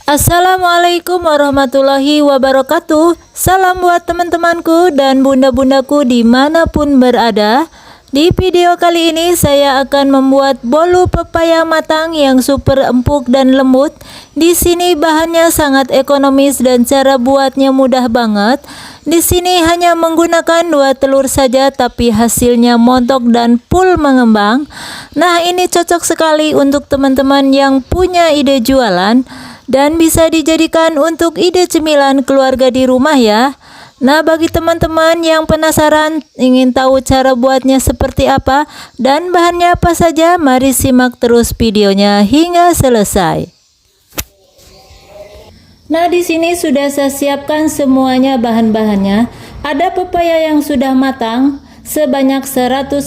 Assalamualaikum warahmatullahi wabarakatuh. Salam buat teman-temanku dan bunda-bundaku dimanapun berada. Di video kali ini saya akan membuat bolu pepaya matang yang super empuk dan lembut. Di sini bahannya sangat ekonomis dan cara buatnya mudah banget. Di sini hanya menggunakan 2 telur saja, tapi hasilnya montok dan full mengembang. Nah, ini cocok sekali untuk teman-teman yang punya ide jualan dan bisa dijadikan untuk ide cemilan keluarga di rumah ya. Nah, bagi teman-teman yang penasaran ingin tahu cara buatnya seperti apa dan bahannya apa saja, mari simak terus videonya hingga selesai. Nah, di sini sudah saya siapkan semuanya bahan-bahannya. Ada pepaya yang sudah matang sebanyak 150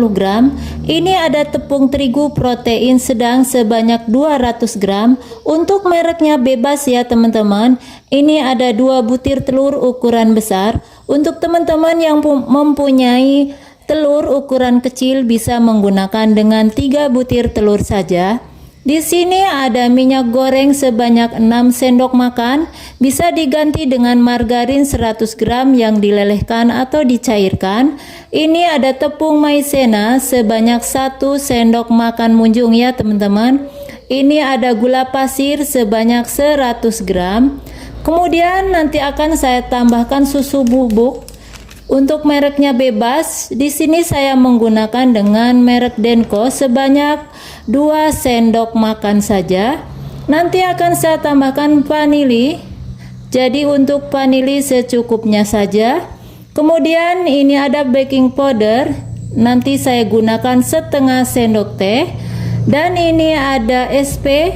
gram. Ini ada tepung terigu protein sedang sebanyak 200 gram. Untuk mereknya bebas ya teman-teman. Ini ada 2 butir telur ukuran besar. Untuk teman-teman yang mempunyai telur ukuran kecil bisa menggunakan dengan 3 butir telur saja. Di sini ada minyak goreng sebanyak 6 sendok makan, bisa diganti dengan margarin 100 gram yang dilelehkan atau dicairkan. Ini ada tepung maizena sebanyak 1 sendok makan munjung ya teman-teman. Ini ada gula pasir sebanyak 100 gram. Kemudian nanti akan saya tambahkan susu bubuk. Untuk mereknya bebas, di sini saya menggunakan dengan merek Denko sebanyak 2 sendok makan saja. Nanti akan saya tambahkan vanili. Jadi untuk vanili secukupnya saja. Kemudian ini ada baking powder. Nanti saya gunakan setengah sendok teh. Dan ini ada SP.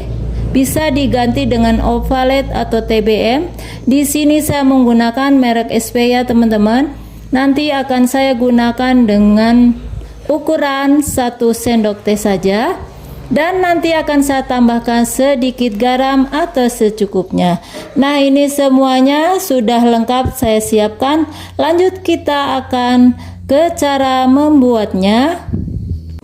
Bisa diganti dengan Ovalet atau TBM. Di sini saya menggunakan merek SP ya teman-teman. Nanti akan saya gunakan dengan ukuran 1 sendok teh saja. Dan nanti akan saya tambahkan sedikit garam atau secukupnya. Nah, ini semuanya sudah lengkap saya siapkan. Lanjut kita akan ke cara membuatnya.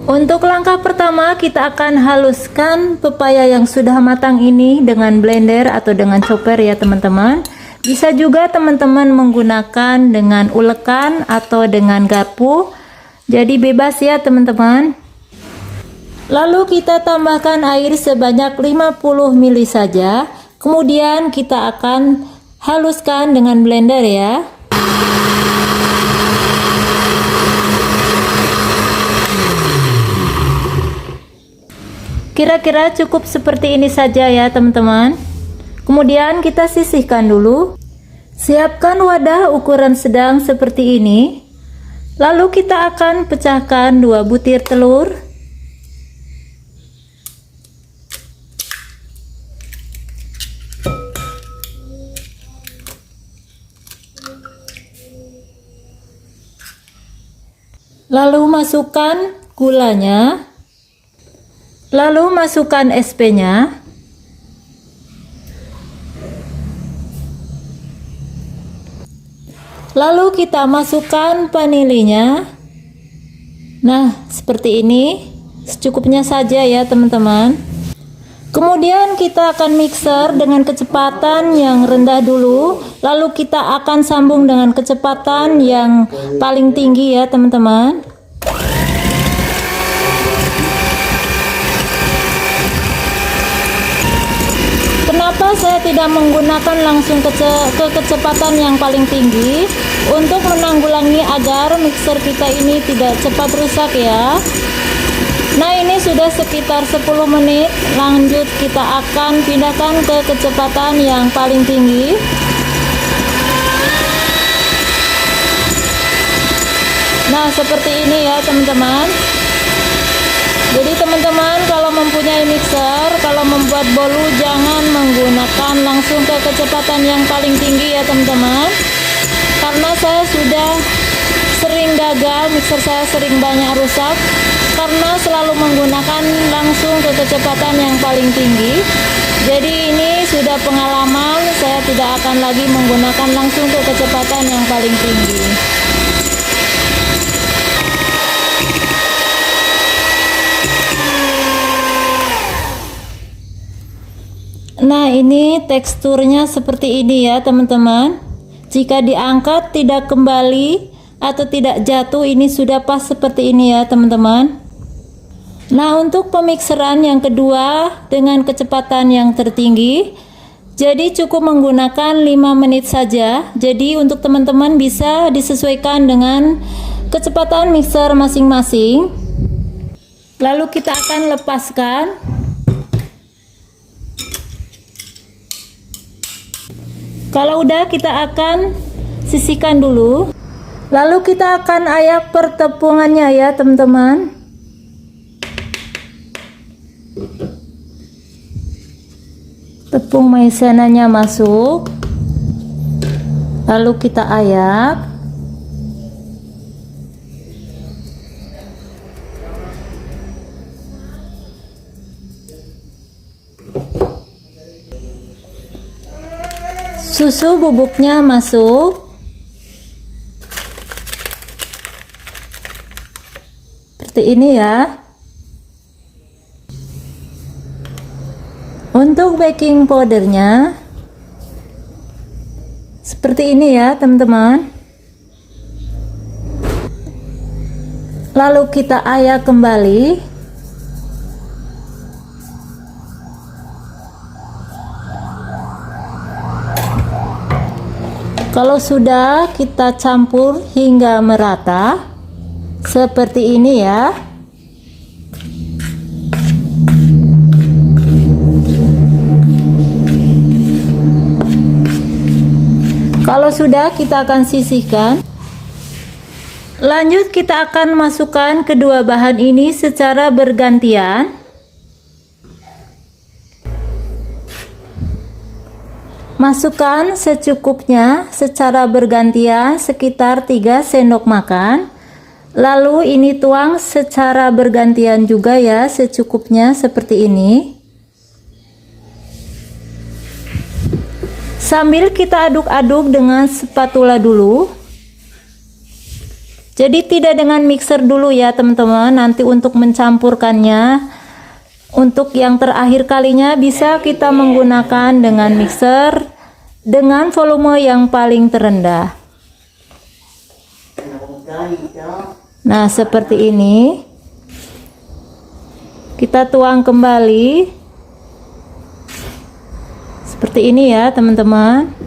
Untuk langkah pertama kita akan haluskan pepaya yang sudah matang ini dengan blender atau dengan chopper ya teman-teman. Bisa juga teman-teman menggunakan dengan ulekan atau dengan garpu. Jadi bebas ya teman-teman. Lalu kita tambahkan air sebanyak 50 ml saja. Kemudian kita akan haluskan dengan blender ya. Kira-kira cukup seperti ini saja ya teman-teman. Kemudian kita sisihkan dulu. Siapkan wadah ukuran sedang seperti ini. Lalu kita akan pecahkan 2 butir telur. Lalu masukkan gulanya. Lalu masukkan SP-nya. Lalu kita masukkan vanilinya. Nah, seperti ini. Secukupnya saja ya teman-teman. Kemudian kita akan mixer dengan kecepatan yang rendah dulu. Lalu kita akan sambung dengan kecepatan yang paling tinggi ya teman-teman. Kenapa saya tidak menggunakan langsung ke kecepatan yang paling tinggi? Untuk menanggulangi agar mixer kita ini tidak cepat rusak ya. Nah, ini sudah sekitar 10 menit. Lanjut kita akan pindahkan ke kecepatan yang paling tinggi. Nah, seperti ini ya teman-teman. Jadi teman-teman kalau mempunyai mixer, kalau membuat bolu jangan menggunakan langsung ke kecepatan yang paling tinggi ya teman-teman. Karena saya sudah sering gagal, mixer saya sering banyak rusak karena selalu menggunakan langsung ke kecepatan yang paling tinggi. Jadi ini sudah pengalaman, saya tidak akan lagi menggunakan langsung ke kecepatan yang paling tinggi. Nah, ini teksturnya seperti ini ya teman-teman. Jika diangkat tidak kembali atau tidak jatuh, ini sudah pas seperti ini ya teman-teman. Nah, untuk pemikseran yang kedua dengan kecepatan yang tertinggi, jadi cukup menggunakan 5 menit saja. Jadi untuk teman-teman bisa disesuaikan dengan kecepatan mixer masing-masing. Lalu kita akan lepaskan. Kalau udah, kita akan sisihkan dulu. Lalu kita akan ayak pertepungannya ya teman-teman. Tepung maizenanya masuk. Lalu kita ayak. Susu bubuknya masuk. Seperti ini ya. Untuk baking powdernya seperti ini ya teman-teman. Lalu kita ayak kembali. Kalau sudah, kita campur hingga merata seperti ini ya. Kalau sudah, kita akan sisihkan. Lanjut, kita akan masukkan kedua bahan ini secara bergantian. Masukkan secukupnya secara bergantian sekitar 3 sendok makan. Lalu ini tuang secara bergantian juga ya, secukupnya seperti ini. Sambil kita aduk-aduk dengan spatula dulu. Jadi tidak dengan mixer dulu ya teman-teman. Nanti untuk mencampurkannya, untuk yang terakhir kalinya bisa kita menggunakan dengan mixer dengan volume yang paling terendah. Nah, seperti ini. Kita tuang kembali. Seperti ini ya, teman-teman.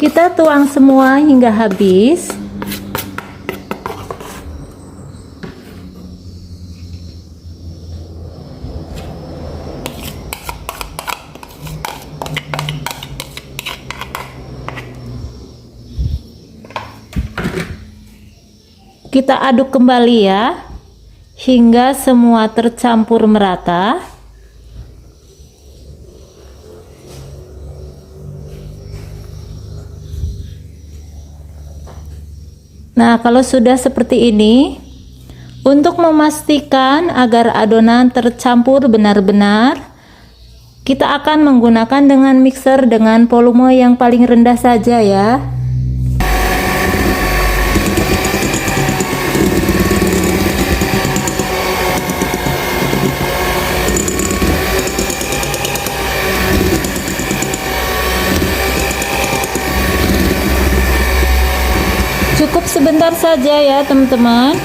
Kita tuang semua hingga habis. Kita aduk kembali ya, hingga semua tercampur merata. Nah, kalau sudah seperti ini, untuk memastikan agar adonan tercampur benar-benar, kita akan menggunakan dengan mixer dengan volume yang paling rendah saja ya. Cukup sebentar saja ya teman-teman.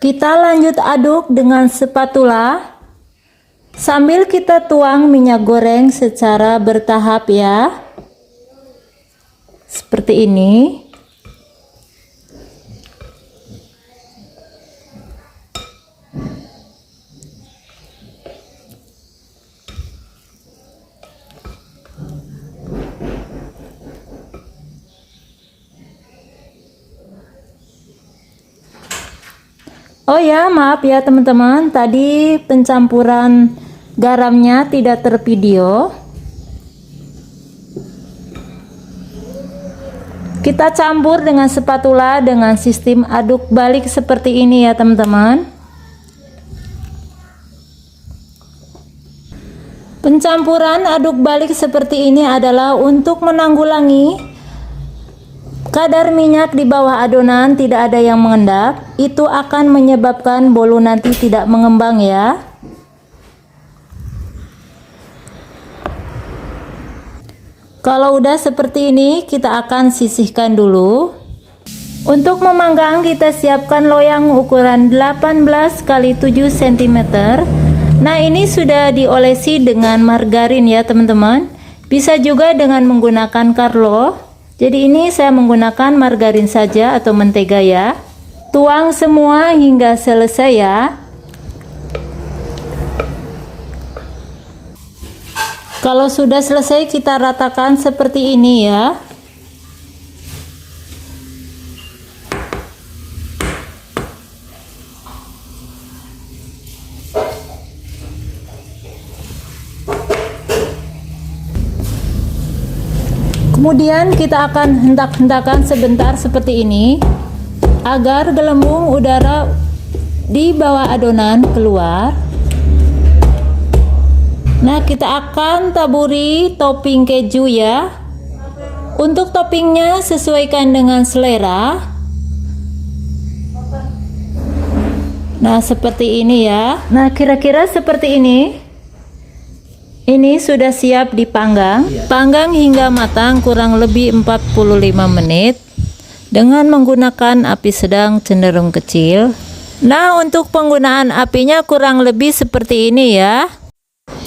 Kita lanjut aduk dengan spatula sambil kita tuang minyak goreng secara bertahap ya. Seperti ini. Oh ya, maaf ya teman-teman, tadi pencampuran garamnya tidak tervideo. Kita campur dengan spatula dengan sistem aduk balik seperti ini ya teman-teman. Pencampuran aduk balik seperti ini adalah untuk menanggulangi kadar minyak di bawah adonan tidak ada yang mengendap. Itu akan menyebabkan bolu nanti tidak mengembang ya. Kalau udah seperti ini, kita akan sisihkan dulu. Untuk memanggang, kita siapkan loyang ukuran 18 x 7 cm. Nah, ini sudah diolesi dengan margarin ya teman-teman. Bisa juga dengan menggunakan Karlo. Jadi ini saya menggunakan margarin saja atau mentega ya. Tuang semua hingga selesai ya. Kalau sudah selesai, kita ratakan seperti ini ya. Kemudian kita akan hentak-hentakan sebentar seperti ini agar gelembung udara di bawah adonan keluar. Nah, kita akan taburi topping keju ya. Untuk toppingnya sesuaikan dengan selera. Nah, seperti ini ya. Nah, kira-kira seperti ini. Ini sudah siap dipanggang. Panggang hingga matang kurang lebih 45 menit dengan menggunakan api sedang cenderung kecil. Nah, untuk penggunaan apinya kurang lebih seperti ini ya.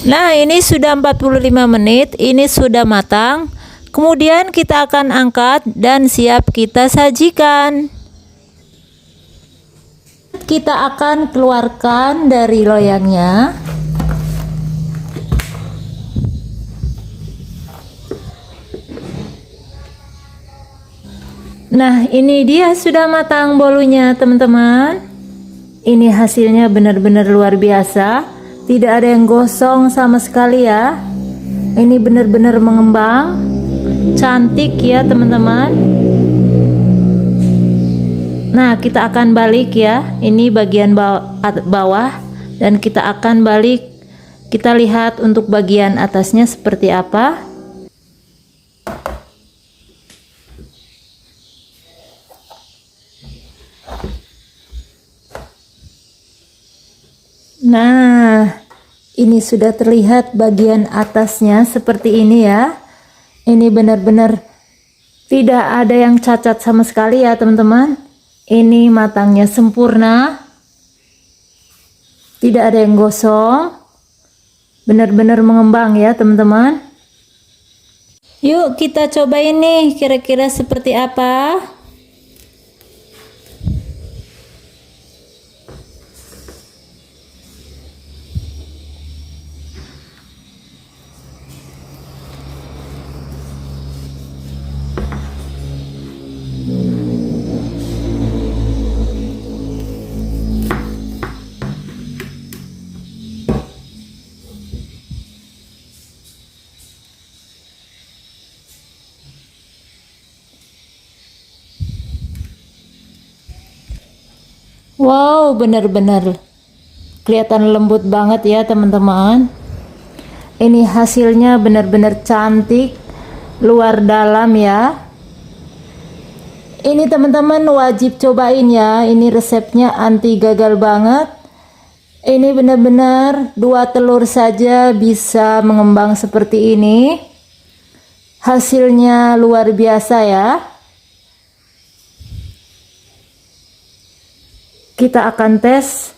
Nah, ini sudah 45 menit, ini sudah matang. Kemudian kita akan angkat dan siap kita sajikan. Kita akan keluarkan dari loyangnya. Nah, ini dia sudah matang bolunya teman-teman. Ini hasilnya benar-benar luar biasa. Tidak ada yang gosong sama sekali ya. Ini benar-benar mengembang. Cantik ya teman-teman. Nah, kita akan balik ya. Ini bagian bawah dan kita akan balik. Kita lihat untuk bagian atasnya seperti apa. Nah, ini sudah terlihat bagian atasnya seperti ini ya. Ini benar-benar tidak ada yang cacat sama sekali ya teman-teman. Ini matangnya sempurna. Tidak ada yang gosong. Benar-benar mengembang ya teman-teman. Yuk kita cobain nih kira-kira seperti apa. Wow, benar-benar kelihatan lembut banget ya teman-teman. Ini hasilnya benar-benar cantik, luar dalam ya. Ini teman-teman wajib cobain ya. Ini resepnya anti gagal banget. Ini benar-benar 2 telur saja bisa mengembang seperti ini. Hasilnya luar biasa ya. Kita akan tes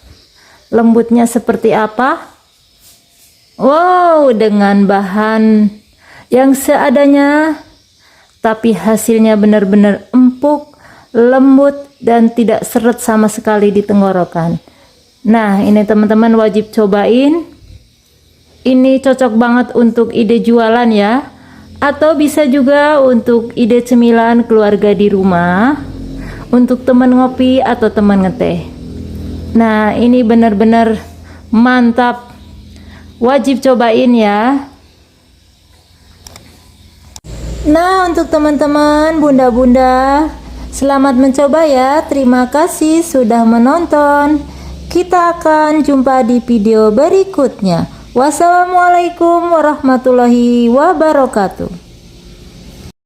lembutnya seperti apa. Wow, dengan bahan yang seadanya, tapi hasilnya benar-benar empuk, lembut, dan tidak seret sama sekali di tenggorokan. Nah, ini teman-teman wajib cobain. Ini cocok banget untuk ide jualan ya, atau bisa juga untuk ide cemilan keluarga di rumah, untuk teman ngopi atau teman ngeteh. Nah, ini benar-benar mantap. Wajib cobain ya. Nah, untuk teman-teman bunda-bunda, selamat mencoba ya. Terima kasih sudah menonton. Kita akan jumpa di video berikutnya. Wassalamualaikum warahmatullahi wabarakatuh.